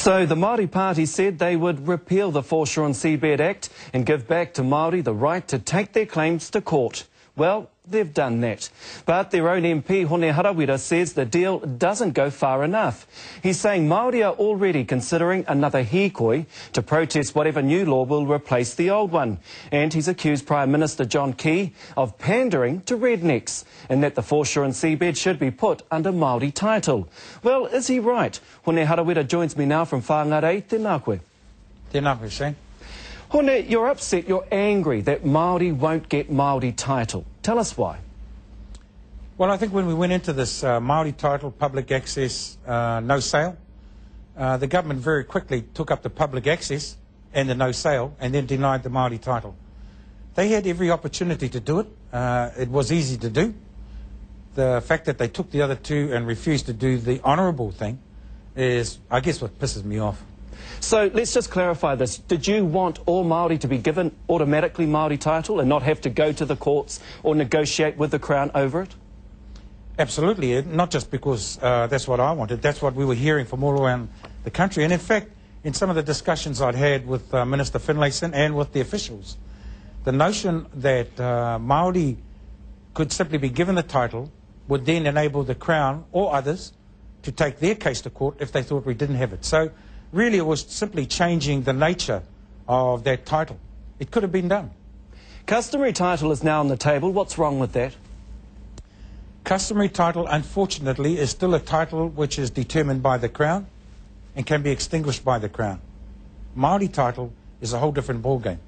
So the Māori Party said they would repeal the Foreshore and Seabed Act and give back to Māori the right to take their claims to court. Well, they've done that. But their own MP, Harawira, says the deal doesn't go far enough. He's saying Māori are already considering another hikoi to protest whatever new law will replace the old one. And he's accused Prime Minister John Key of pandering to rednecks and that the Foreshore and Seabed should be put under Māori title. Well, is he right? Harawira joins me now from Marae TVNZ. Tēnā koe, Shane. Hone, you're upset, you're angry that Māori won't get Māori title. Tell us why. Well, I think when we went into this Māori title, public access, no sale, the government very quickly took up the public access and the no sale and then denied the Māori title. They had every opportunity to do it. It was easy to do. The fact that they took the other two and refused to do the honourable thing is, I guess, what pisses me off. So let's just clarify this. Did you want all Māori to be given automatically Māori title and not have to go to the courts or negotiate with the Crown over it? Absolutely, not just because that's what I wanted, that's what we were hearing from all around the country. And in fact, in some of the discussions I'd had with Minister Finlayson and with the officials, the notion that Māori could simply be given the title would then enable the Crown or others to take their case to court if they thought we didn't have it. So really, it was simply changing the nature of that title. It could have been done. Customary title is now on the table. What's wrong with that? Customary title, unfortunately, is still a title which is determined by the Crown and can be extinguished by the Crown. Māori title is a whole different ballgame.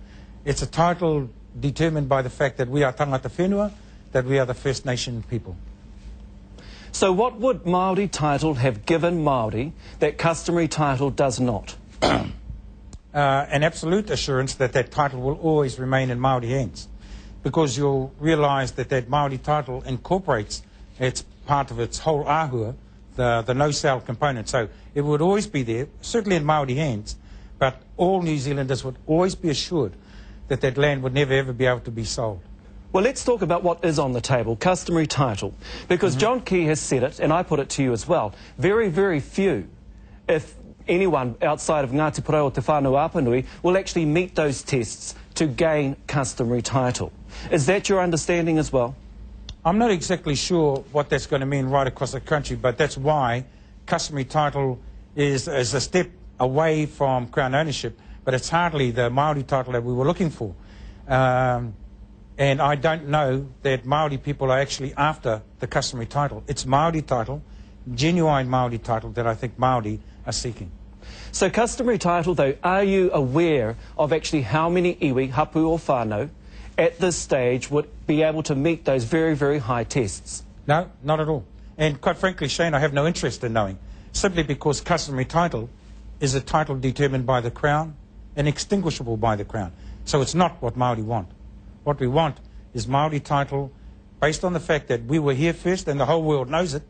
It's a title determined by the fact that we are tangata whenua, that we are the First Nation people. So what would Māori title have given Māori that customary title does not? An absolute assurance that that title will always remain in Māori hands, because you'll realise that that Māori title incorporates, it's part of its whole āhua, the no-sale component. So it would always be there, certainly in Māori hands, but all New Zealanders would always be assured that that land would never ever be able to be sold. Well, let's talk about what is on the table, customary title, because John Key has said it, and I put it to you as well. Very, very few, if anyone outside of Ngāti Porou o Te Whānau Apanui, will actually meet those tests to gain customary title. Is that your understanding as well? I'm not exactly sure what that's going to mean right across the country, but that's why customary title is a step away from Crown ownership, but it's hardly the Māori title that we were looking for. And I don't know that Māori people are actually after the customary title. It's Māori title, genuine Māori title, that I think Māori are seeking. So customary title, though, are you aware of actually how many iwi, hapu or whānau, at this stage would be able to meet those very, very high tests? No, not at all. And quite frankly, Shane, I have no interest in knowing, simply because customary title is a title determined by the Crown and extinguishable by the Crown. So it's not what Māori want. What we want is Māori title based on the fact that we were here first and the whole world knows it.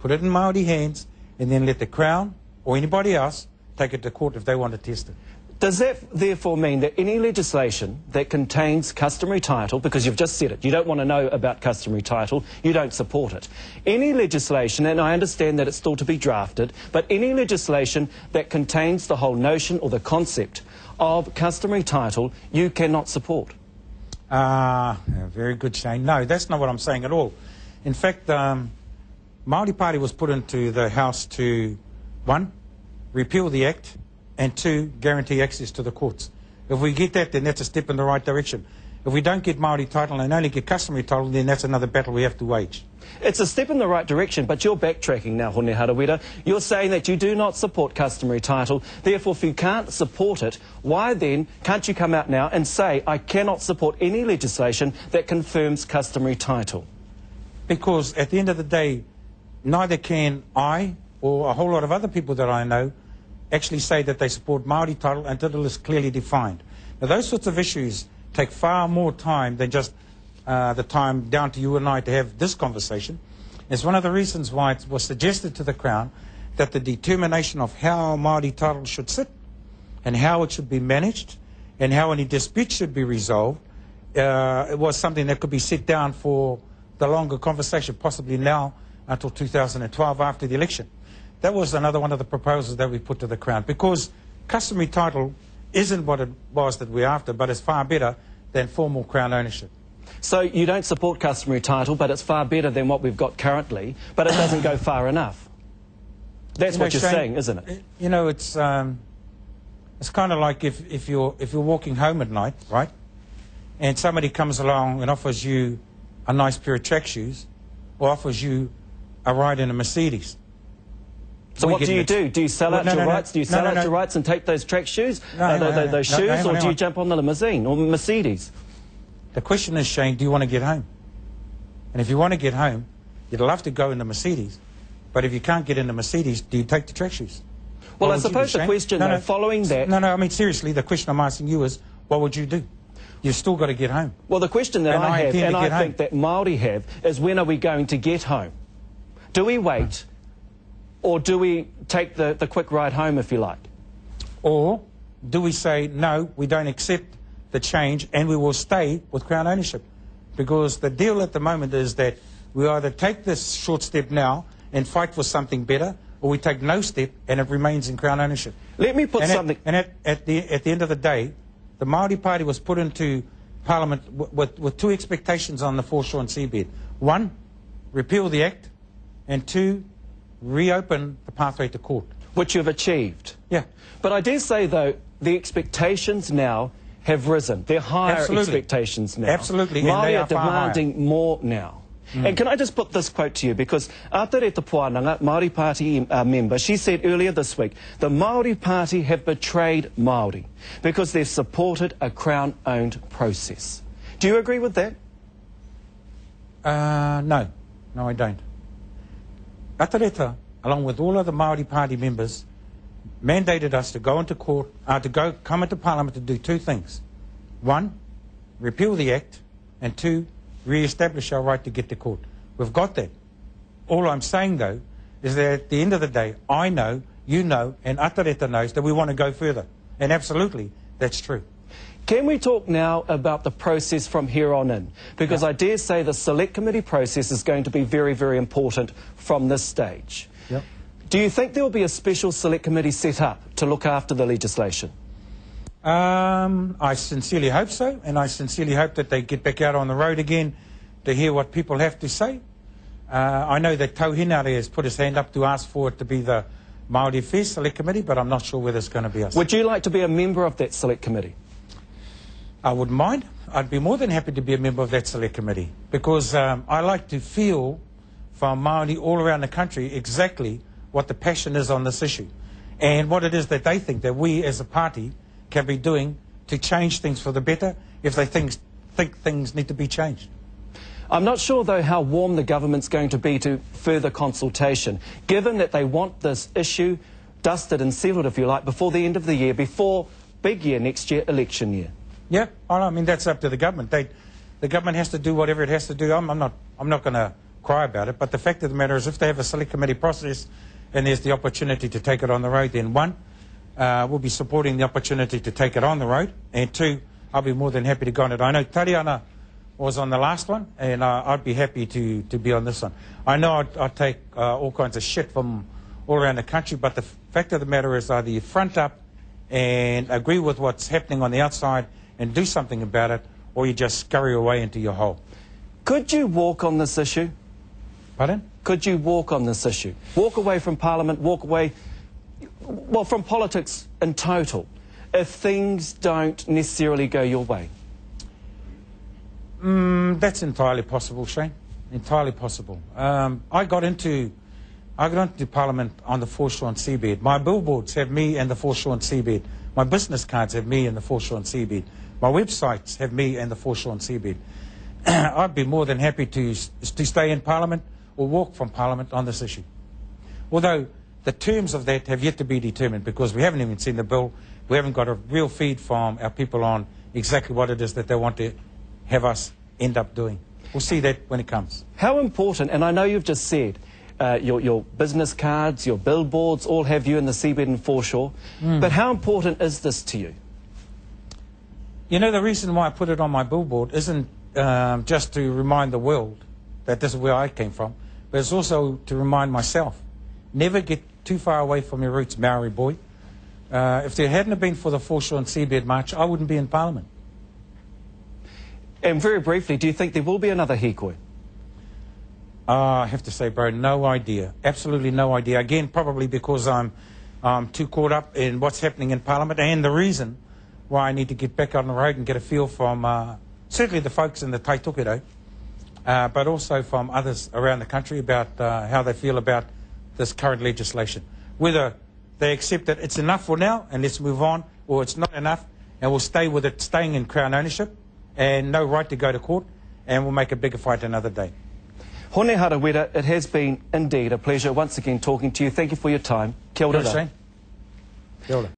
Put it in Māori hands and then let the Crown or anybody else take it to court if they want to test it. Does that therefore mean that any legislation that contains customary title, because you've just said it, you don't want to know about customary title, you don't support it. Any legislation, and I understand that it's still to be drafted, but any legislation that contains the whole notion or the concept of customary title, you cannot support? Very good, Shane. No, that's not what I'm saying at all. In fact, Māori Party was put into the House to, 1, repeal the Act, and 2, guarantee access to the courts. If we get that, then that's a step in the right direction. If we don't get Māori title and only get customary title, then that's another battle we have to wage. It's a step in the right direction, but you're backtracking now, Hone Harawira. You're saying that you do not support customary title. Therefore, if you can't support it, why then can't you come out now and say, I cannot support any legislation that confirms customary title? Because at the end of the day, neither can I or a whole lot of other people that I know actually say that they support Māori title until it is clearly defined. Now, those sorts of issues take far more time than just the time down to you and I to have this conversation. It's one of the reasons why it was suggested to the Crown that the determination of how Māori title should sit and how it should be managed and how any dispute should be resolved, it was something that could be set down for the longer conversation, possibly now until 2012 after the election. that was another one of the proposals that we put to the Crown, because customary title isn't what it was that we're after, but it's far better than formal Crown ownership. So you don't support customary title, but it's far better than what we've got currently, but it doesn't go far enough. That's what you're saying, isn't it? You know, it's kind of like if you're walking home at night, right, and somebody comes along and offers you a nice pair of track shoes or offers you a ride in a Mercedes. So what do you do? Do you sell out your rights? Do you sell out your rights and take those track shoes, those shoes, or do you jump on the limousine or Mercedes? The question is, Shane, do you want to get home? And if you want to get home, you'd love to go in the Mercedes, but if you can't get in the Mercedes, do you take the track shoes? Well, I suppose the question, following that... No, I mean, seriously, the question I'm asking you is, what would you do? You've still got to get home. Well, the question that I have, and I think that Māori have, is when are we going to get home? Do we wait, or do we take the quick ride home, if you like? Or do we say, no, we don't accept the change and we will stay with Crown ownership? Because the deal at the moment is that we either take this short step now and fight for something better, or we take no step and it remains in Crown ownership. Let me put something... At the end of the day, the Māori Party was put into Parliament with two expectations on the foreshore and seabed. One, repeal the Act, and two, reopen the pathway to court. Which you've achieved. Yeah. But I dare say, though, the expectations now have risen. They're higher expectations now. Absolutely. Māori are demanding more now. And can I just put this quote to you, because Atere Te Puananga, Māori Party member, she said earlier this week, the Māori Party have betrayed Māori because they've supported a Crown-owned process. Do you agree with that? No, I don't. Atareta, along with all other Māori Party members, mandated us to go into court, come into Parliament to do two things. One, repeal the Act, and two, re-establish our right to get to court. We've got that. All I'm saying, though, is that at the end of the day, I know, you know, and Atareta knows that we want to go further. And absolutely, that's true. Can we talk now about the process from here on in? Because I dare say the Select Committee process is going to be very, very important from this stage. Yep. Do you think there will be a special Select Committee set up to look after the legislation? I sincerely hope so, and I sincerely hope that they get back out on the road again to hear what people have to say. I know that Tauhinare has put his hand up to ask for it to be the Māori Affairs Select Committee, but I'm not sure whether it's going to be us. Would you like to be a member of that Select Committee? I wouldn't mind. I'd be more than happy to be a member of that Select Committee, because I like to feel from Māori all around the country exactly what the passion is on this issue and what it is that they think that we as a party can be doing to change things for the better if they think things need to be changed. I'm not sure, though, how warm the government's going to be to further consultation, given that they want this issue dusted and settled, if you like, before the end of the year, before big year next year, election year. Yeah, I mean, that's up to the government. The government has to do whatever it has to do. I'm not going to cry about it, but the fact of the matter is, if they have a Select Committee process and there's the opportunity to take it on the road, then one, we'll be supporting the opportunity to take it on the road, and two, I'll be more than happy to go on it. I know Tariana was on the last one, and I'd be happy to be on this one. I know I'd take all kinds of shit from all around the country, but the fact of the matter is, either you front up and agree with what's happening on the outside and do something about it, or you just scurry away into your hole. Could you walk on this issue? Pardon? Could you walk on this issue? Walk away from Parliament, walk away, well, from politics in total, if things don't necessarily go your way? That's entirely possible, Shane. Entirely possible. I got into Parliament on the foreshore and seabed. My billboards have me and the foreshore and seabed. My business cards have me and the foreshore and seabed. My websites have me and the foreshore and seabed. I'd be more than happy to stay in Parliament or walk from Parliament on this issue. Although the terms of that have yet to be determined, because we haven't even seen the bill. We haven't got a real feed from our people on exactly what it is that they want to have us end up doing. We'll see that when it comes. How important, and I know you've just said, your business cards, your billboards, all have you in the Seabed and Foreshore, but how important is this to you? You know, the reason why I put it on my billboard isn't just to remind the world that this is where I came from, but it's also to remind myself, never get too far away from your roots, Maori boy. If there hadn't have been for the Foreshore and Seabed March, I wouldn't be in Parliament. And very briefly, do you think there will be another hikoi? I have to say, bro, no idea. Absolutely no idea. Again, probably because I'm too caught up in what's happening in Parliament, and the reason why I need to get back on the road and get a feel from certainly the folks in the Tai Tokedo, but also from others around the country about how they feel about this current legislation. Whether they accept that it's enough for now and let's move on, or it's not enough and we'll stay with it staying in Crown ownership and no right to go to court, and we'll make a bigger fight another day. Hone Harawira, it has been indeed a pleasure once again talking to you. Thank you for your time. Kia ora. Kia ora.